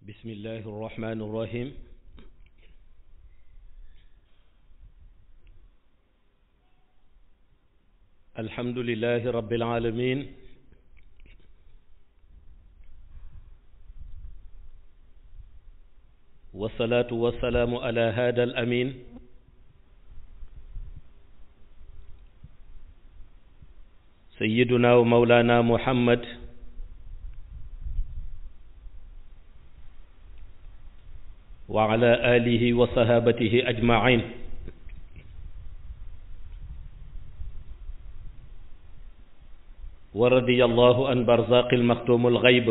bismillahi irrahmani irrahim alhamdulillahi rabbil alamin wasalaatu wasalaamu ala hada al amin sayyiduna wa mawlana muhammad wa ala alihi wa sahabatihi ajmain wa radiyallahu an barzaqil maxtumul gayb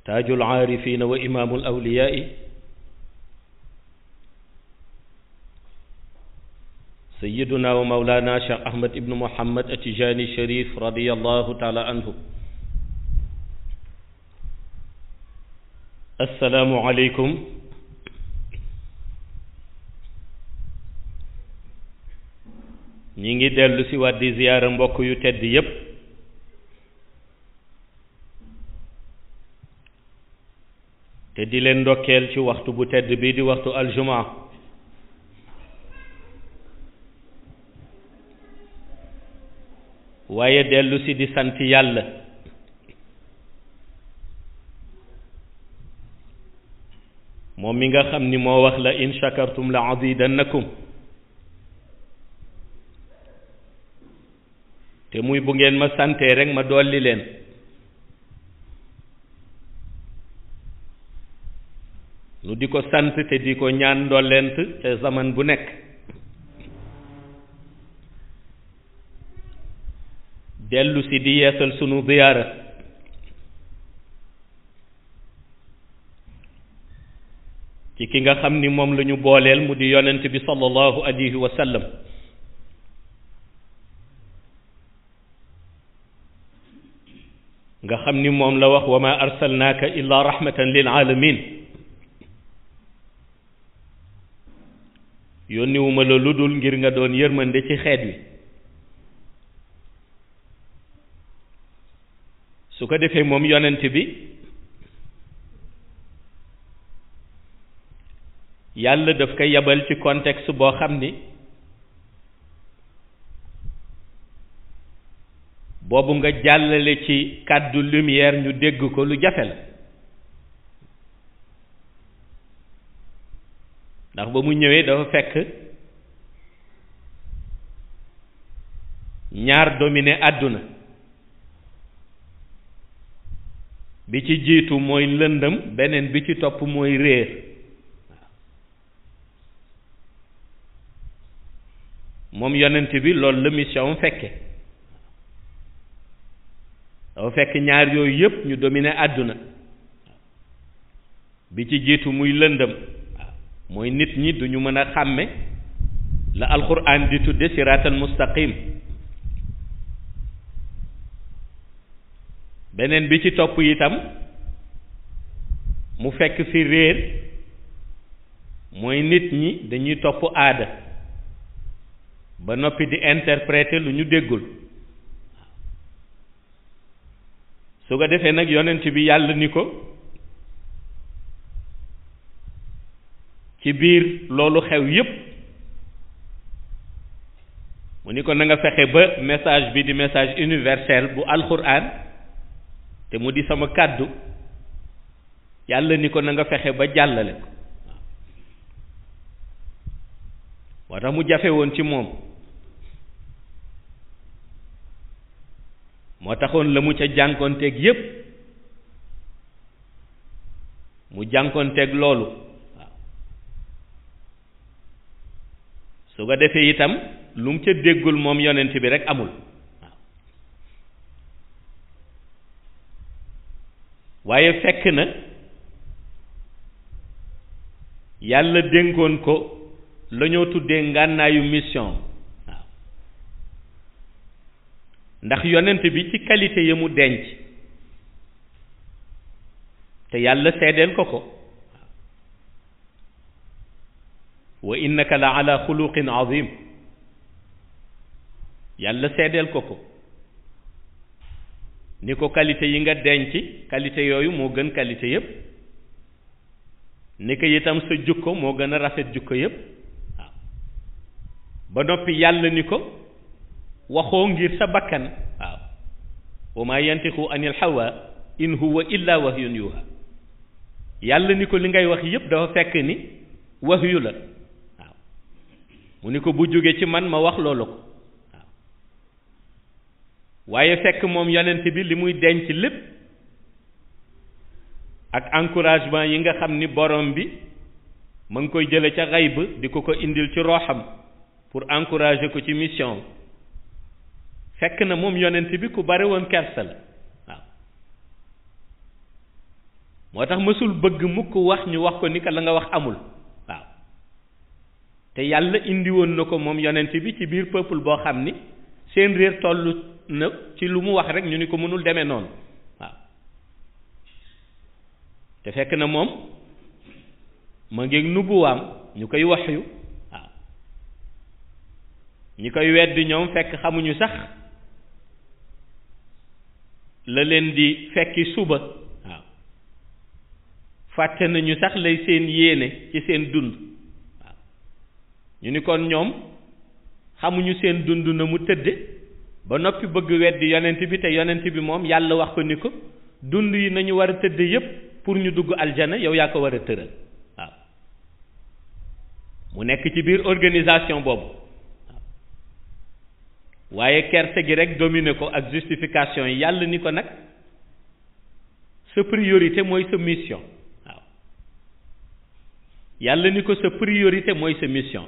taajul aarifina wa imaamul awliyaai sayyiduna wa mawlana Cheikh Ahmad ibnu Muhammad Atijani Cherif radiyallahu taala anhu. assalaamu aleykum ñi ngi dellu si waat di ziyaara mbokk yu tedd yépp te di leen ndokkeel ci waxtu bu tedd bi di waxtu aljumaa waaye dellu si di sant yàlla moom mi nga xam ni moo wax la in shakartum la azidannakum te muy bu ngeen ma santee rek ma dolli leen nu di ko sant te di ko ñaan ndollent te zaman bu nekk dellu si di yeesal sunu ziyaara ci ki nga xam ni moom la ñu booleel mu di yonent bi sallallahu alayhi wa sallam nga xam ni moom la wax wa ma arsalnaaka illa rahmatan lil alamin yónniwuma la lu dul ngir nga doon yërmande ci xeet wi su ko defee moom yonent bi yàlla daf ko yabal ci contexte boo xam ni boobu nga jàllale ci kàddu lumière ñu dégg ko lu jafe la ndax ba mu ñëwee dafa fekk ñaar dominé àdduna bi ci jiitu mooy lëndëm beneen bi ci topp mooy réer moom yonent bi loolu la mission fekke dafa fekk ñaar yooyu yépp ñu dominé àdduna bi ci jiitu muy lëndëm mooy nit ñi duñu mën a xàmme la alquran di tudde siraatal mustaqim beneen bi ci topp itam mu fekk fi réer mooy nit ñi dañuy topp aada ba noppi di interpréter lu ñu déggul su ko defee nag yonent bi yàlla ni ko ci biir loolu xew yépp mu ni ko na nga fexe ba message bi di message universel bu alxuraan te mu di sama kàddu yàlla ni ko na nga fexe ba jàllale ko moo tax mu jafe woon ci moom moo taxoon la mu ca jànkoonteeg yépp mu jànkoonteeg loolu waaw su ko defee itam lu mu ca déggul moom yonent bi rek amul waaw waaye fekk na yàlla dénkoon ko la ñoo tuddee ngànnaayu mission waaw ndax yonent bi ci qualité ya mu denc te yàlla seedeel ko ko wa innaka la ala xuluqin azim yàlla seedeel ko ko ni ko qualité yi nga denc qualité yooyu moo gën qualité yépp ni ko itam sa jukko moo gën a rafet jukko yépp waaw ba noppi yàlla ni ko waxoo ngir sa bakkan waaw wa ma yantiqu anil hawa in huwa illa wahyun yuha yàlla ni ko li ngay wax yépp dafa fekk ni wahyu la waaw mu ni ko bu jóge ci man ma wax loolu ko waaw waaye fekk moom yonent bi li muy denc lépp ak encouragement yi nga xam ni borom bi ma ngi koy jële ca xayb di ko indil ci rooxam pour encourager ko ci mission fekk na moom yonent bi ku bare woon kersa la waaw moo tax mësul bëgg mukk wax ñu wax ko ni ka la nga wax amul waaw te yàlla indi woon na ko moom yonent bi ci biir peuple boo xam ni seen réer toll na ci lu mu wax rek ñu ni ko mënul demee noonu waaw te fekk na moom ma ngeeg nubuwaam ñu koy waxyu waaw ñi koy weddi ñoom fekk xamuñu sax la leen di fekki suba waaw fàtte nañu sax lay seen yéene ci seen dund waaw ñu ni kon ñoom xamuñu seen dund na mu tëdde ba noppi bëgg weddi yonent bi te yonent bi moom yàlla wax ko ni ko dund yi nañu war a tëdde yépp pour ñu dugg aljana yow yaa ko war a tëral waaw mu nekk ci biir organisation boobu waaw waaye kerse gi rek dominer ko ak justification yi yàlla ni ko nag sa priorité mooy sa mission waaw yàlla ni ko sa priorité mooy sa mission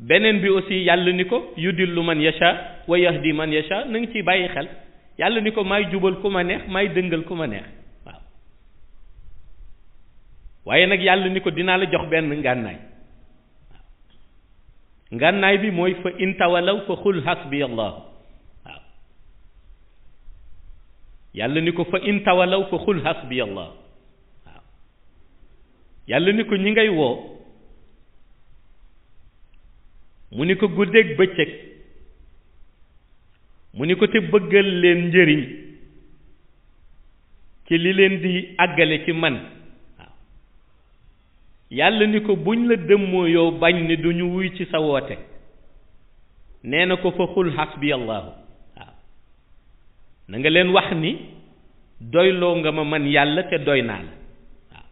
beneen bi aussi yàlla ni ko yudillu man yasha wa yahdi man yasha na nga ciy bàyyi xel yàlla ni ko maay jubal ku ma neex maay dëngal ku ma neex waaw waaye nag yàlla ni ko dinaa la jox benn ngànnaay waaw ngànnaay bi mooy fa in tawalaw fa xul hasbi allah waaw yàlla ni ko fa in tawalaw fa xul hasbi allah waaw yàlla ni ko ñi ngay woo mu ni ko guddeeg bëccëg mu ni ko te bëggal leen njëriñ ci li leen di àggale ci man waaw yàlla ni ko buñ la dëmmoo yow bañ ni duñu wuy ci sa woote nee na ko fa xul hasbi allahu waaw na nga leen wax ni doyloo nga ma man yàlla te doy naa la waaw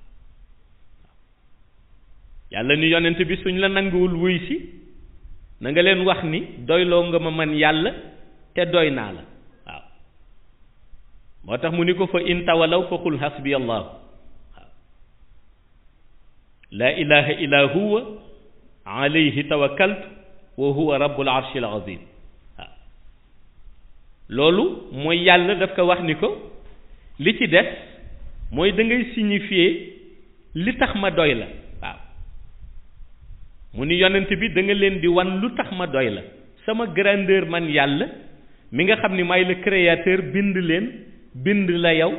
yàlla ni yonent bi suñ la nanguwul wuy si na nga leen wax ni doyloo nga ma man yàlla te doy naa la waaw moo tax mu ni ko fa in tawalaw fa qul hasbi allah waaw laa ilaha illa huwa alayhi tawakkaltu wa huwa rabbul arshil azim waaw loolu mooy yàlla daf ko wax ni ko li ci des mooy da ngay signifier li tax ma doy la waaw mu ni yonent bi da nga leen di wan lu tax ma doy la sama grandeur man yàlla mi nga xam ni may le créateur bind leen bind la yow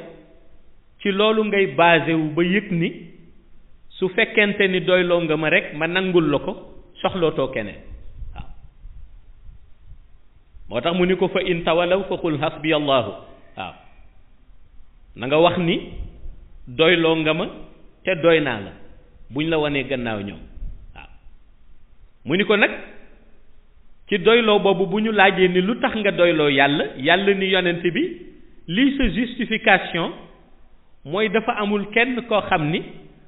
ci loolu ngay basé wu ba yëg ni su fekkente ni doyloo nga ma rek ma nangul la ko soxlootoo keneen waaw moo tax mu ni ko fa in tawalaw fa qul hasbi allahu waaw na nga wax ni doyloo nga ma te doy naa la buñ la wanee gannaaw ñoom waaw mu ni ko nag ci doyloo boobu bu ñu laajee ni lu tax nga doyloo yàlla yàlla ni yonent bi lii sa justification mooy dafa amul kenn koo xam ni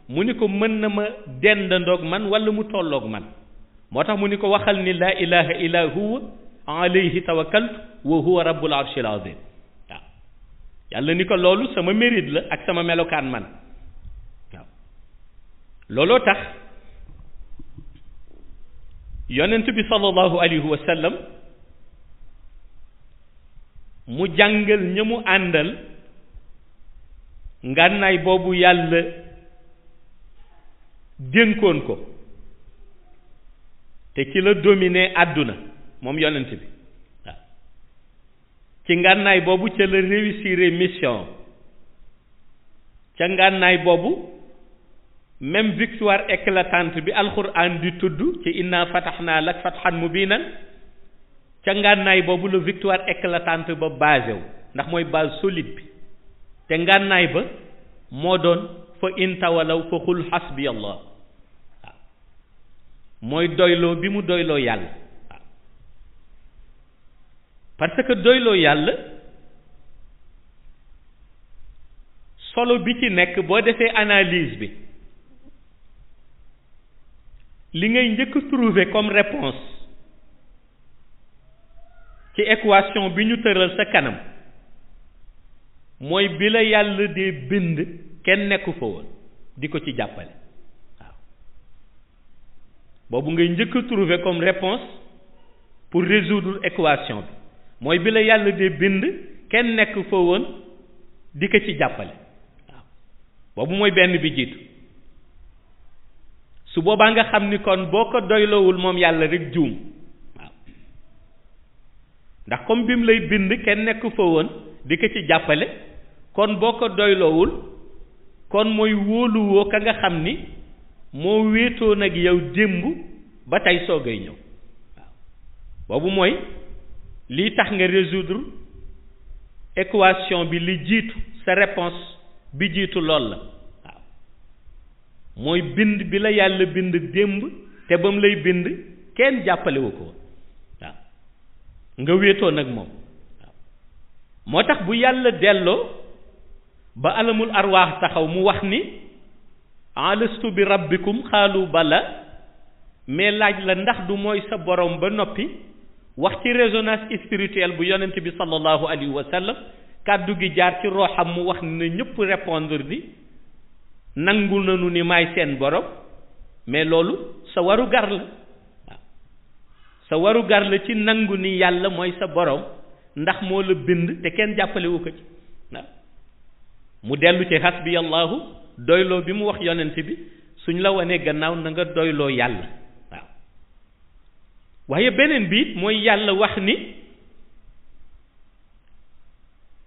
mu ni ko mën na ma dendandoog man wala mu tolloog man moo tax mu ni ko waxal ni laa ilaha illa huwa alayhi tawakkaltu wa huwa rabbul arshil azim waaw yàlla ni ko loolu sama mérite la ak sama melokaan man waaw looloo tax yonent bi sallallahu alayhi wa sallam mu jàngal ña mu àndal ngànnaay boobu yàlla dénkoon ko te ci la dominer àdduna moom yonent bi waaw ci ngànnaay boobu ca la réussir mission ca ngànnaay boobu même victoire éclatante bi alxuraan di tudd ci inna fatahnaa lak fathan mubiinan ca ngànnaay boobu la victoire éclatante ba basé wu ndax mooy base solide bi te ngànnaay ba moo doon fa in tawalaw fa xul xasbi allah waaw mooy doyloo bi mu doyloo yàlla waaw parce que doyloo yàlla solo bi ci nekk boo defee analyse bi li ngay njëkk trouver comme réponse ci équation bi ñu tëral sa kanam mooy bi la yàlla dee bind kenn nekku fa woon di ko ci jàppale waaw boobu ngay njëkk trouver comme réponse pour résoudre équation bi mooy bi la yàlla dee bind kenn nekk fa woon di ko ci jàppale waaw boobu mooy benn bi jiitu su boobaa nga xam ni kon boo ko doyloowul moom yàlla rek juum waaw ndax comme bi mu lay bind kenn nekk fa woon di ko ci jàppale kon boo ko doyloowul kon mooy wóoluwoo ka nga xam ni moo wéetoon ak yow démb ba tey soogay ñëw waaw boobu mooy lii tax nga résoudre équation bi li jiitu sa réponse bi jiitu lool la waaw mooy bind bi la yàlla bind démb te ba mu lay bind kenn jàppalewu ko waaw nga wéetoon ak moom waaw moo tax bu yàlla delloo ba alamul arwaax taxaw mu wax ni alastu bi rabbikum xaalu bala mais laaj la ndax du mooy sa borom ba noppi wax ci résonance spirituelle bu yonent bi sallallahu alayhi wa sallam kàddu gi jaar ci rooxam mu wax ne ñëpp répondre ni nangu nañu ni maay seen borom mais loolu sa waru gar la waaw sa waru gar la ci nangu ni yàlla mooy sa borom ndax moo la bind te kenn jàppalewu ko ci waaw mu dellu ci hasbi allahu doyloo bi mu wax yonent bi suñ la wanee gannaaw na nga doyloo yàlla waaw waaye beneen bi it mooy yàlla wax ni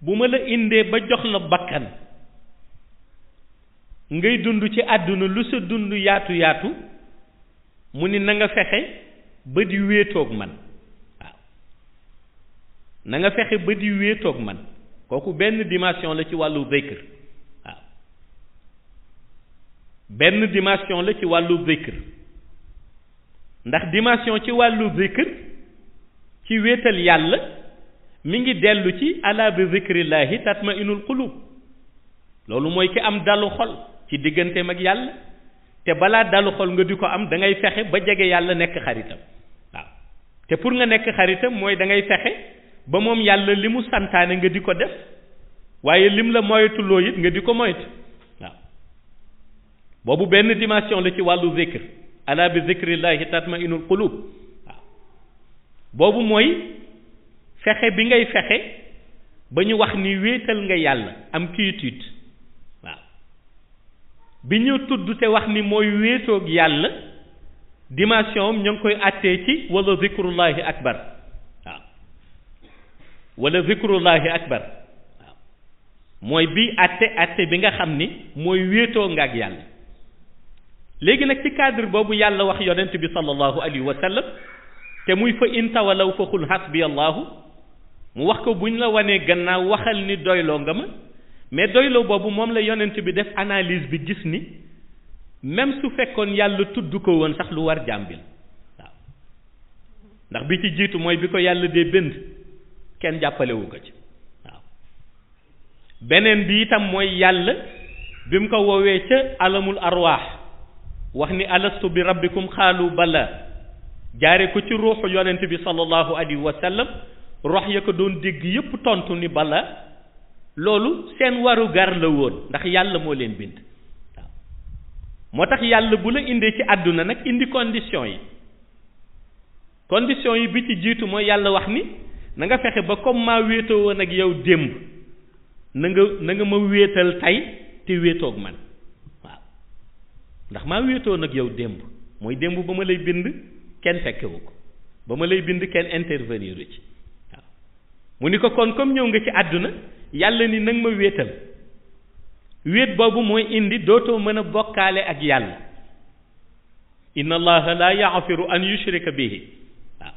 bu ma la indee ba jox la bakkan ngay dund ci àdduna lu sa dund yaatu yaatu mu ni na nga fexe ba di wéetoog man waaw na nga fexe ba di wéetoog man kooku benn dimension la ci wàllu zikr waaw benn dimension la ci wàllu zikr ndax dimension ci wàllu zikr ci wéetal yàlla mi ngi dellu ci ala bi zikrillahi tatmainul qulub loolu mooy ki am dalu xol ci digganteem ak yàlla te balaa dalu xol nga di ko am da ngay fexe ba jege yàlla nekk xaritam waaw te pour nga nekk xaritam mooy da ngay fexe ba moom yàlla li mu santaane nga di ko def waaye lim la moytuloo it nga di ko moytu waaw boobu benn dimension la ci wàllu zikr ala bi zikrillahi tatmainul qulub waaw boobu mooy fexe bi ngay fexe ba ñu wax ni wéetal nga yàlla am quiétude waaw bi ñu tudd te wax ni mooy wéetoog yàlla dimension am ñu ngi koy àttee ci wala zikrullahi akbar waaw wala zikrullahi akbar waaw mooy bi àtte bi nga xam ni mooy wéetoo nga ak yàlla léegi nag ci cadre boobu yàlla wax yonent bi sallallahu alayhi wa sallam te muy fa in tawalaw fa qul hasbi allahu mu wax ko buñ la wanee gannaaw waxal ni doyloo nga ma mais doyloo boobu moom la yonent bi def analyse bi gis ni même su fekkoon yàlla tudd ko woon sax lu war jàmbil waaw ndax bi ci jiitu mooy bi ko yàlla dee bind kenn jàppalewu ko ci waaw beneen bi itam mooy yàlla bi mu ko woowee ca alamul arwaax wax ni alastu bi rabbikum xaalu bala jaare ko ci ruuxu yonent bi sallallahu alayhi wa sallam rox ya ko doon dégg yépp tontu ni bala loolu seen waru gar la woon ndax yàlla moo leen bind waaw moo tax yàlla bu la indee ci àdduna nag indi condition yi bi ci jiitu mooy yàlla wax ni na nga fexe ba comme maa wéetoo woon ak yow démb na nga ma wéetal tey te wéetoog man waaw ndax maa wéetoo nag yow démb mooy démb ba ma lay bind kenn fekkewu ko ba ma lay bind kenn intervenir ci waaw mu ni ko kon comme ñëw nga ci àdduna yàlla ni nag ma wéetal wéet boobu mooy indi dootoo mën a bokkaale ak yàlla inna allaha la yaghfiru an yushrika bihi waaw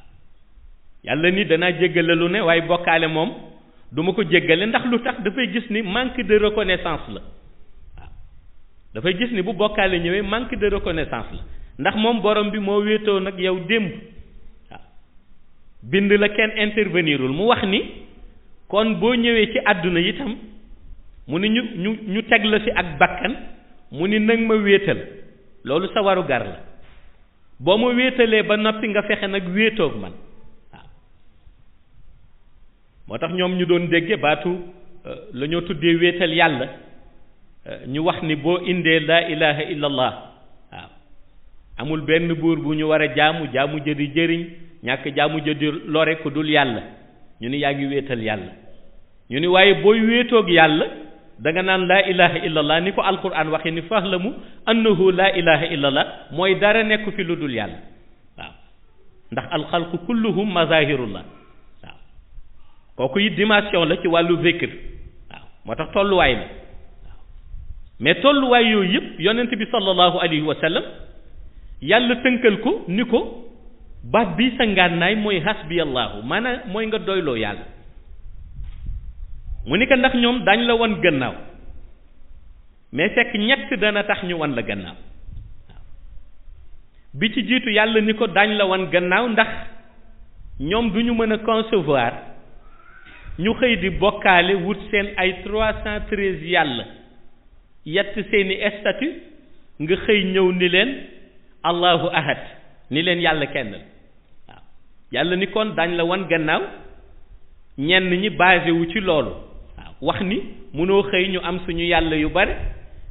yàlla ni danaa jéggale lu ne waaye bokkaale moom du ma ko jéggale ndax lu tax dafay gis ni manque de reconnaissance la waaw dafay gis ni bu bokkaale ñëwee manque de reconnaissance la ndax moom borom bi moo wéetoo nag yow démb waaw bind la kenn intervenirul mu wax ni kon boo ñëwee ci àdduna itam mu ni ñu teg la fi ak bakkan mu ni nag ma wéetal loolu sa waru gar la boo ma wéetalee ba noppi nga fexe nag wéetoog man waaw moo tax ñoom ñu doon dégge baatu la ñoo tuddee wéetal yàlla ñu wax ni boo indee laa ilaha illa allah waaw amul benn buur bu ñu war a jaamu jëdi jëriñ ñàkk jaamu jëdi lore ku dul yàlla ñu ni yaa ngi wéetal yàlla ñu ni waaye booy wéetoog yàlla da nga naan laa ilaha illallah ni ko alquran waxe ni fahlamu annahu laa ilaha illallah mooy dara nekk fi lu dul yàlla waaw ndax alxalqu kulluhum mazahirullah waaw kooku it dimension la ci wàllu zikr waaw moo tax tolluwaay la waaw mais tolluwaay yooyu yëpp yonent bi sallallahu alayhi wa sallam yàlla tënkal ko ni ko baat bi sa ngànnaay mooy hasbiyallahu maanaam mooy nga doyloo yàlla mu ni ko ndax ñoom dañ la wan gannaaw mais fekk ñett dana tax ñu wan la gannaaw waaw bi ci jiitu yàlla ni ko dañ la wan gannaaw ndax ñoom du ñu mën a concevoir ñu xëy di bokkaale wut seen ay 313 yàlla yett seeni statut nga xëy ñëw ni leen allahu ahad ni leen yàlla kenn la waaw yàlla ni kon dañ la wan gannaaw ñenn ñi basé wu ci loolu waaw wax ni mënoo xëy ñu am suñu yàlla yu bare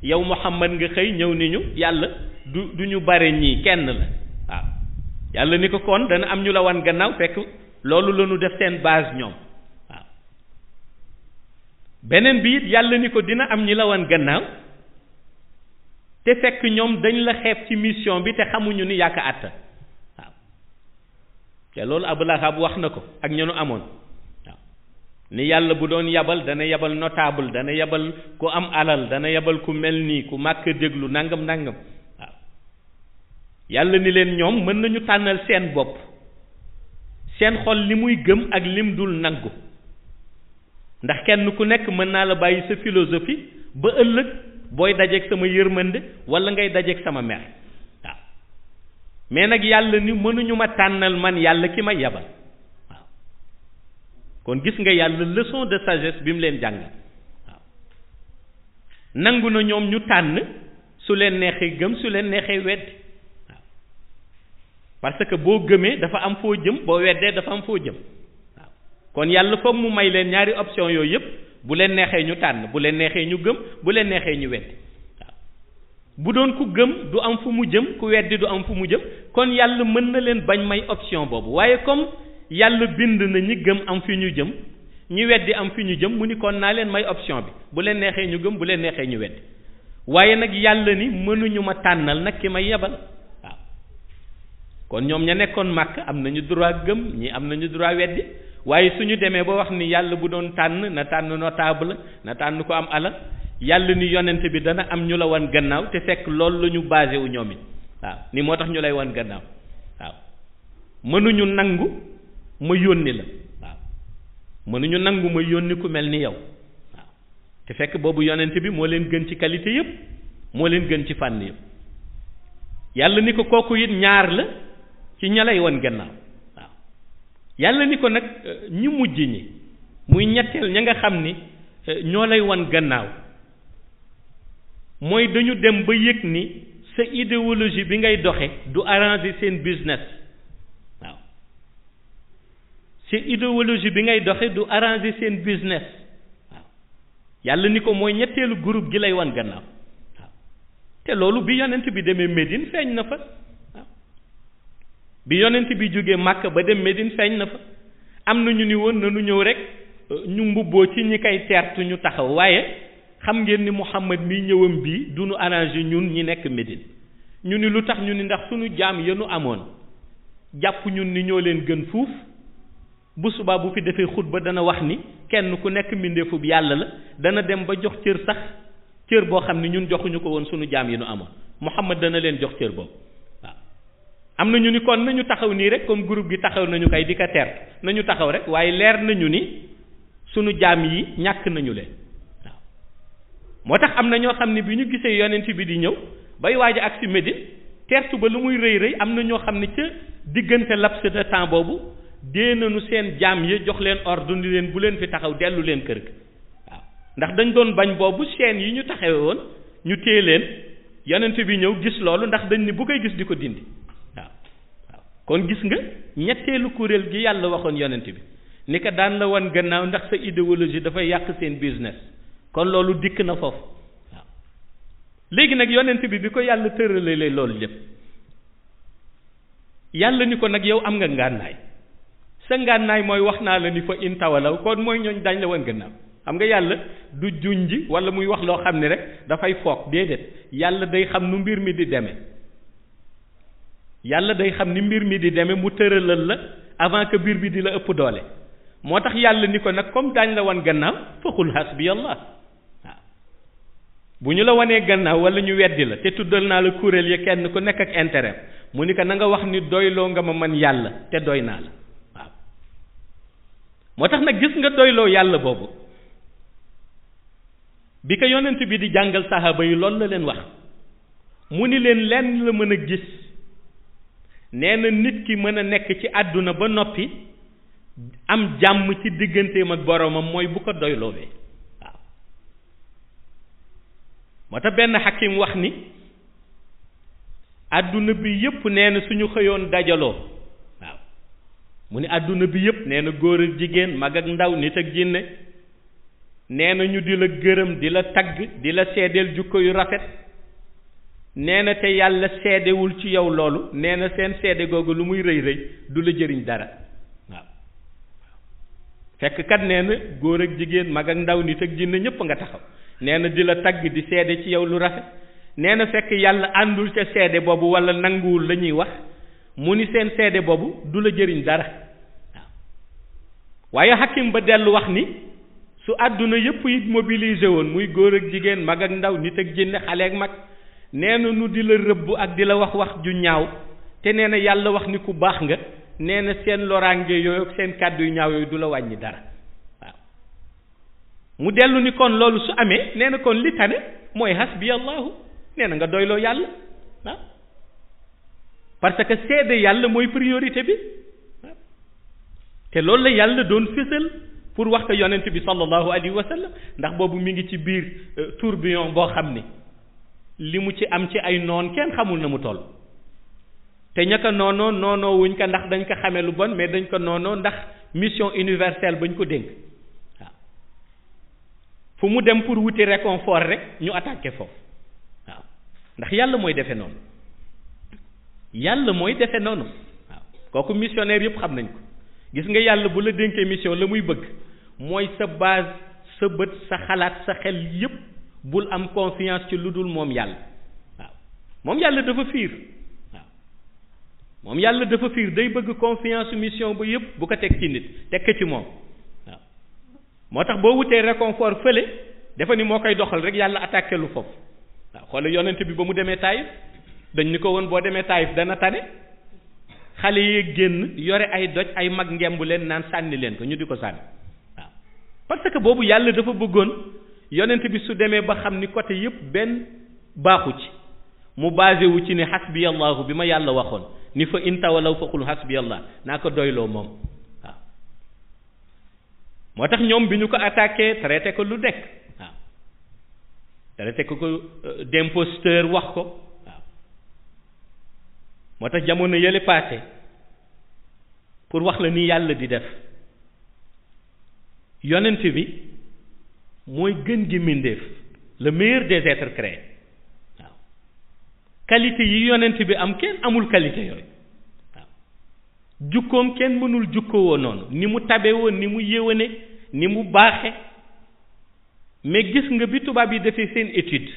yow Muhammad nga xëy ñëw ni ñu yàlla du ñu bare ñii kenn la waaw yàlla ni ko kon dana am ñu la wan gannaaw fekk loolu la ñu def seen base ñoom waaw beneen bi it yàlla ni ko dina am ñi la wan gannaaw te fekk ñoom dañ la xeeb ci mission bi te xamuñu ni yàkk àtta waaw te loolu Abu Lahab wax na ko ak ñenu amoon waaw ni yàlla bu doon yabal dana yabal notable dana yabal ku am alal dana yabal ku mel nii ku màkk déglu nangam nangam waaw yàlla ni leen ñoom mën nañu tànnal seen bopp seen xol li muy gëm ak lim dul nangu ndax kenn ku nekk mën naa la bàyyi sa philosophie ba ëllëg booy dajeeg sama yërmande wala ngay dajeeg sama mer waaw mais nag yàlla ni mënuñu ma tànnal man yàlla ki ma yabal waaw kon gis nga yàlla leçon de sagesse bi mu leen jàng waaw nangu na ñoom ñu tànn su leen neexee gëm su leen neexee weddi waaw parce que boo gëmee dafa am foo jëm boo weddee dafa am foo jëm waaw kon yàlla foog mu may leen ñaari option yooyu yëpp bu leen neexee ñu tànn bu leen neexee ñu gëm bu leen neexee ñu weddi waaw bu doon ku gëm du am fu mu jëm ku weddi du am fu mu jëm kon yàlla mën na leen bañ may option boobu waaye comme yàlla bind na ñi gëm am fi ñu jëm ñi weddi am fi ñu jëm mu ni kon naa leen may option bi bu leen neexee ñu gëm bu leen neexee ñu weddi waaye nag yàlla ni mënuñu ma tànnal nag ki may yebal waaw kon ñoom ña nekkoon màkk am nañu droit gëm ñi am nañu droit weddi waaye suñu demee ba wax ni yàlla bu doon tànn na tànn notable na tànn ko am alal yàlla ni yonent bi dana am ñu la wan gannaaw te fekk loolu la ñu basé wu ñoom it waaw ni moo tax ñu lay wan gannaaw waaw mënuñu nangu ma yónni la waaw mënuñu nangu ma yónni ku mel ni yow waaw te fekk boobu yonent bi moo leen gën ci qualité yëpp moo leen gën ci fànn yëpp yàlla ni ko kooku it ñaar la ci ña lay wan gannaaw yàlla ni ko nag ñu mujj ñi muy ñetteel ña nga xam ni ñoo lay wan gannaaw mooy dañu dem ba yëg ni sa idéologie bi ngay doxe du arranger seen business waaw sa idéologie bi ngay doxe du arranger seen business waaw yàlla ni ko mooy ñetteelu groupe gi lay wan gannaaw waaw te loolu bi yonent bi demee Médine feeñ na fa bi yonent bi jógee Màkka ba dem Médine feeñ na fa am na ñu ni woon nanu ñëw rek ñu mbubboo ci ñi koy teertu ñu taxaw waaye xam ngeen ni Muhammad mi ñëwam bii du nu arrangé ñun ñi nekk Médine ñu ni lu tax ñu ni ndax suñu jaam yenu amoon jàpp ñun ni ñoo leen gën fuuf bu subaa bu fi defee xutba dana wax ni kenn ku nekk mbindeefub yàlla la dana dem ba jox cër sax cër boo xam ni ñun joxuñu ko woon suñu jaam yenu amoon Muhammad dana leen jox cër boobu am na ñu ni kon nañu taxaw nii rek comme groupe gi taxaw nañu kay di ko teer nañu taxaw rek waaye leer nañu ni sunu jaam yi ñàkk nañu leen waaw moo tax am na ñoo xam ne bi ñu gisee yonent bi di ñëw bay waaj a agsi Médine tertu ba lu muy rëy rëy am na ñoo xam ne ca diggante laps de temps boobu dee nañu seen jaam yi jox leen ordre ni leen bu leen fi taxaw dellu leen kër ga waaw ndax dañ doon bañ boobu chaîne yi ñu taxawe woon ñu téye leen yonent bi ñëw gis loolu ndax dañ ni bu koy gis di ko dindi waaw waaw kon gis nga ñetteelu kuréel gi yàlla waxoon yonent bi ni ko daan la wan gannaaw ndax sa idéologie dafay yàq seen business kon loolu dikk na foofu waaw léegi nag yonent bi ko yàlla tëralee loolu lépp yàlla ni ko nag yow am nga ngànnaay sa ngànnaay mooy wax naa la ni fa in tawalaw kon mooy ñooñ dañ la wan gannaaw xam nga yàlla du junji wala muy wax loo xam ne rek dafay foog déedéet yàlla day xam nu mbir mi di demee yàlla day xam ni mbir mi di demee mu tëralal la avant que mbir bi di la ëpp doole moo tax yàlla ni ko nag comme daañ la wan gannaaw faxul hasbiyallah waaw bu ñu la wanee gannaaw wala ñu weddi la te tuddal naa la kuréel ya kenn ku nekk ak intérêt mu ni ko na nga wax ni doyloo nga ma man yàlla te doy naa la waaw moo tax nag gis nga doyloo yàlla boobu bi ko yonent bi di jàngal saxaaba yi loolu la leen wax mu ni leen lenn la mën a gis nee na nit ki mën a nekk ci àdduna ba noppi am jàmm ci digganteem ak boromam mooy bu ko doyloowee waaw moo tax benn xakim wax ni àdduna bi yépp nee na suñu xëyoon dajaloo waaw mu ni àdduna bi yépp nee na góor ak jigéen mag ak ndaw nit ak jinne nee na ñu di la gërëm di la tagg di la seedeel jukko yu rafet nee na te yàlla seedewul ci yow loolu nee na seen seede googu lu muy rëy rëy du la jëriñ dara waaw fekk kat nee na góor ak jigéen mag ak ndaw nit ak jinne ñépp nga taxaw nee na di la tagg di seede ci yow lu rafet nee na fekk yàlla àndul ca seede boobu wala nanguwul la ñuy wax mu ni seen seede boobu du la jëriñ dara waaw waaye xakim ba dellu wax ni su àdduna yëpp it mobilisé woon muy góor ak jigéen mag ak ndaw nit ak jinne xale ak mag nee na nu di la rëbb ak di la wax ju ñaaw te nee na yàlla wax ni ku baax nga nee na seen loraange yooyu ak seen kàddu yu ñaaw yooyu du la wàññi dara waaw mu dellu ni kon loolu su amee nee na kon li tane mooy hasbiyallahu nee na nga doyloo yàlla waaw parce que seede yàlla mooy priorité bi waaw te loolu la yàlla doon fësal pour wax ko yonent bi sallallahu alayhi wa sallam ndax boobu mi ngi ci biir tourbillon boo xam ni li mu ci am ci ay noon kenn xamul na mu toll te ña ko noonoo wuñ ko ndax dañ ko xamee lu bon mais dañ ko noonoo ndax mission universelle bañ ko dénk waaw fu mu dem pour wuti réconfort rek ñu attaqué foofu waaw ndax yàlla mooy defe noonu waaw kooku missionnaire yëpp xam nañ ko gis nga yàlla bu la dénkee mission la muy bëgg mooy sa base sa bët sa xalaat sa xel yépp bul am confiance ci lu dul moom yàlla waaw moom yàlla dafa fiir waaw moom yàlla dafa fiir day bëgg confiance mission ba yépp bu ko teg ci nit teg ko ci moom waaw moo tax boo wutee réconfort fële dafa ni moo koy doxal rek yàlla attaqué lu foofu waaw xoolal yonent bi ba mu demee Taïf dañ ni ko woon boo demee Taïf dana tane xale yi génn yore ay doj ay mag ngemb leen naan sànni leen ko ñu di ko sànni waaw parce que boobu yàlla dafa bëggoon yonent bi su demee ba xam ni côté yëpp benn baaxu ci mu basé wu ci ne hasbiyallahu bi ma yàlla waxoon ni fa in tawalaw fa qul hasbiyallah naa ko doyloo moom waaw moo tax ñoom bi ñu ko attaqué traité ko lu nekk waaw traité ko d'imposteur wax ko waaw moo tax jamono yële passé pour wax la ni yàlla di def yonent bi mooy gën gi mbindéef le meilleur des êtres créés waaw qualité yi yonent bi am kenn amul qualité yooyu waaw jukkoom kenn mënul jukkoo woon noonu ni mu tabe woon ni mu yéwane ni mu baaxe mais gis nga bi tubaab yi defee seen étude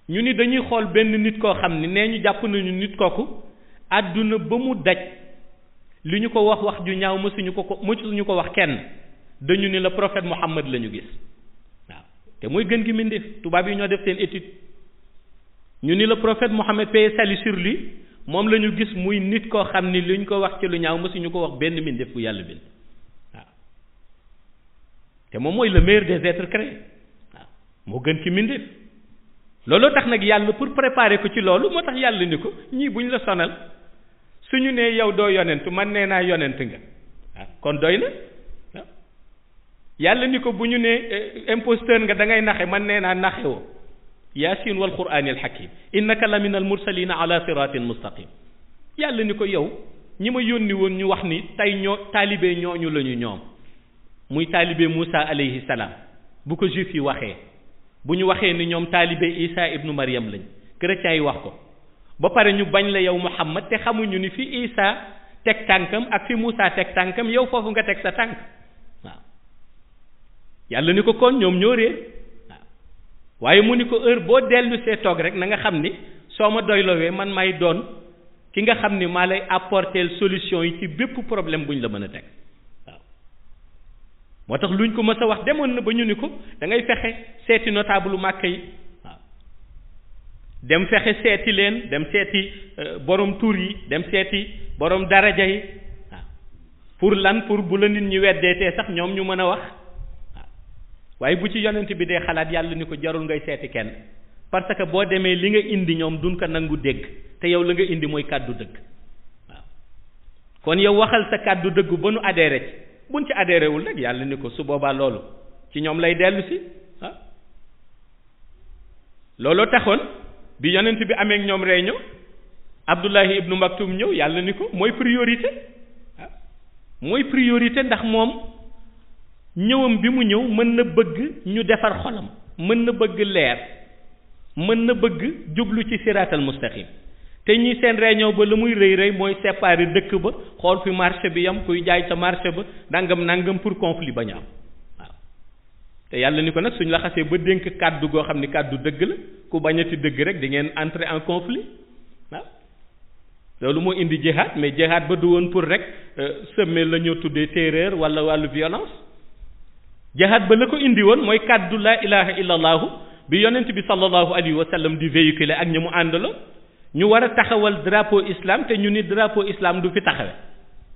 ñu ni dañuy xool benn nit koo xam ni nee ñu jàpp nañu nit kooku àdduna ba mu daj li ñu ko wax ju ñaaw mësuñu ko wax kenn dañu ni la prophète Muhammad la ñu gis waaw te mooy gën gi mbindéef tubaab yi ñoo def seen étude ñu ni la prophète Muhammad paix et salut sur lui moom la ñu gis muy nit koo xam ni li ñu ko wax ci lu ñaaw mësuñu ko wax benn mbindéef bu yàlla bind waaw te moom mooy le meilleur des êtres créés waaw moo gën ci mbindeef looloo tax nag yàlla pour préparer ko ci loolu moo tax yàlla ni ko ñii buñ la sonal suñu nee yow doo yonent man nee naa yonent nga waaw kon doy na waaw yàlla ni ko bu ñu nee imposteur nga da ngay naxe man nee naa naxe woo yaasin wal quraanil hakim innaka la min al mursalina ala siratin mustaqim yàlla ni ko yow ñi ma yónni woon ñu wax ni tey ñoo taalibe ñooñu la ñu ñoom muy taalibe Moussa alayhi salaam bu ko juif yi waxee bu ñu waxee ni ñoom taalibe Isa ibnu Maryam lañ chrétiens yi wax ko ba pare ñu bañ la yow Muhammad te xamuñu ni fi Isa teg tànkam ak fi Moussa teg tànkam yow foofu nga teg sa tànk waaw yàlla ni ko kon ñoom ñoo réer waaw waaye mu ni ko heure boo dellu see toog rek na nga xam ni soo ma doylowee man may doon ki nga xam ni maa lay apporter solution yi ci bépp problème bu ñu la mën a teg waaw moo tax luñ ko mës a wax demoon na ba ñu ni ko da ngay fexe seeti notable Màkka yi waaw dem fexe seeti leen dem seeti borom tur yi dem seeti borom daraja yi waaw pour lan pour bu la nit ñi weddeetee sax ñoom ñu mën a wax waaw waaye bu ci yonent bi dee xalaat yàlla ni ko jarul ngay seeti kenn parce que boo demee li nga indi ñoom duñ ko nangu dégg te yow la nga indi mooy kàddu dëgg waaw kon yow waxal sa kàddu dëgg ba nu adhéré ci buñ ci adhéré wul rek yàlla ni ko su boobaa loolu ci ñoom lay dellu si ah looloo taxoon bi yonent bi amee ak ñoom réunion Abdullahi ibnu Maktum ñëw yàlla ni ko mooy priorité ah mooy priorité ndax moom ñëwam bi mu ñëw mën na bëgg ñu defar xolam mën na bëgg leer mën na bëgg jublu ci siraatal mustaqim te ñi seen réunion ba la muy rëy rëy mooy séparer dëkk ba xool fi marché bi yam kuy jaay ca marché ba nangam pour conflit ba ñu am waaw te yàlla ni ko nag suñ la xasee ba dénk kàddu goo xam ni kàddu dëgg la ku bañati dëgg rek di ngeen entrer en conflit waaw loolu moo indi jihaad mais jihaad ba du woon pour rek semer la ñoo tuddee terreur wala wàllu violence jihaad ba la ko indi woon mooy kàddu laa ilaha illa allahu bi yonent bi sallallahu alayhi wa sallam di véhiculer ak ñi mu àndaloon ñu war a taxawal drapeau islam te ñu ni drapeau islam du fi taxawe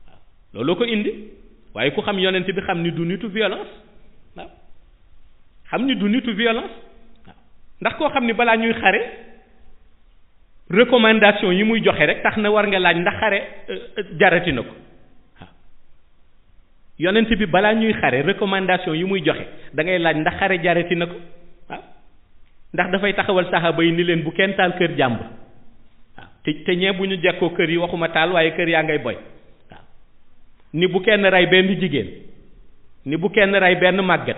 waaw looloo ko indi waaye ku xam yonent bi xam ni du nitu violence waaw xam ni du nitu violence waaw ndax koo xam ni balaa ñuy xare recommandation yi muy joxe rek tax na war nga laaj ndax xare jarati na ko waaw yonent bi balaa ñuy xare recommandation yi muy joxe da ngay laaj ndax xare jarati na ko waaw ndax dafay taxawal saxaaba yi ni leen bu kenn taal kër jàmbur waaw te ñee bu ñu jekkoo kër yi waxuma taal waaye kër yaa ngay boy waaw ni bu kenn rey benn jigéen ni bu kenn rey benn màggat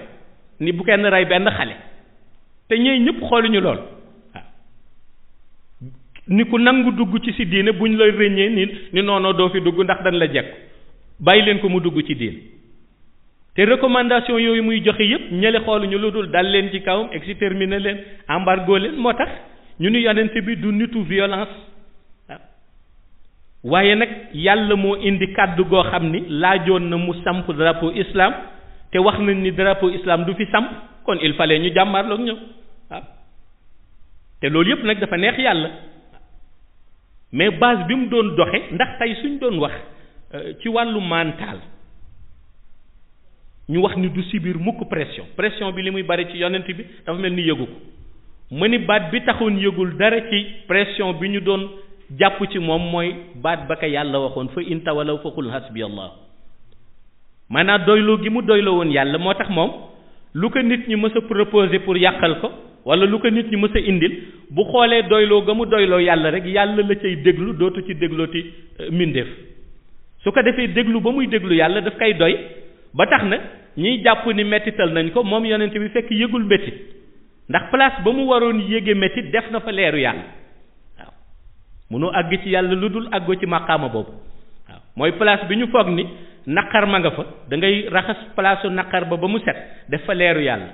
ni bu kenn rey benn xale te ñee ñëpp xooluñu lool waaw ni ku nangu dugg ci si diine buñ la rëññee ni noonoo doo fi dugg ndax dañ la jekku bàyyi leen ko mu dugg ci diine te recommandation yooyu muy joxe yëpp ñële xooluñu lu dul dal leen ci kawam exterminer leen embargo leen moo tax ñu ni yonent bi du nitu violence waaw waaye nag yàlla moo indi kàddu goo xam ni laajoon na mu samp drapeau islam te wax nañ ni drapeau islam du fi samp kon il fallait ñu jàmmarloog ñëw waaw te loolu yëpp nag dafa neex yàlla mais base bi mu doon doxe ndax tey suñ doon wax ci wàllu mental ñu wax ni du subir mukk pression bi li muy bari ci yonent bi dafa mel ni yëgu ko mu ni baat bi taxoon yëgul dara ci pression bi ñu doon jàpp ci moom mooy baat ba ka yàlla waxoon fa in tawalaw fa qul hasbi allah maanaam doyloo gi mu doyloo woon yàlla moo tax moom lu ko nit ñi mës a proposer pour yàqal ko wala lu ko nit ñi mës a indil bu xoolee doyloo ga mu doyloo yàlla rek yàlla la cay déglu dootu ci déglooti mbindeef su ko defee déglu ba muy déglu yàlla daf koy doy ba tax na ñiy jàpp ni mettital nañ ko moom yonent bi fekk yëgul méttit ndax place ba mu waroon yéege méttit def na fa leeru yàlla waaw munoo àgg ci yàlla lu dul àggoo ci màqaama boobu waaw mooy place bi ñu foog ni naqar ma nga fa da ngay raxas palaasu naqar ba mu set def fa leeru yàlla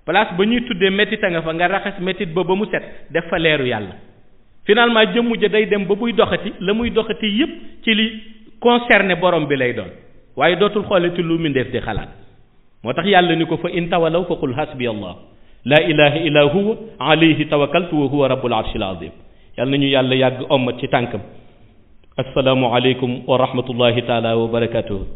place ba ñuy tuddee méttit a nga fa nga raxas méttit ba mu set def fa leeru yàlla finalement jëmm ja day dem ba buy doxati la muy doxati yépp ci li concerné borom bi lay doon waaye dootul xoolati lu mindeef di xalaat moo tax yàlla ni ko fa in tawalaw fa qul hasbi allah la ilaha illa huwa alayhi tawakkaltu wa huwa rabbul arshil azim yàlla nañu yàlla yàgg ommat ci tànkam assalaamu aleykum wa rahmatullahi taala wa barakatuhu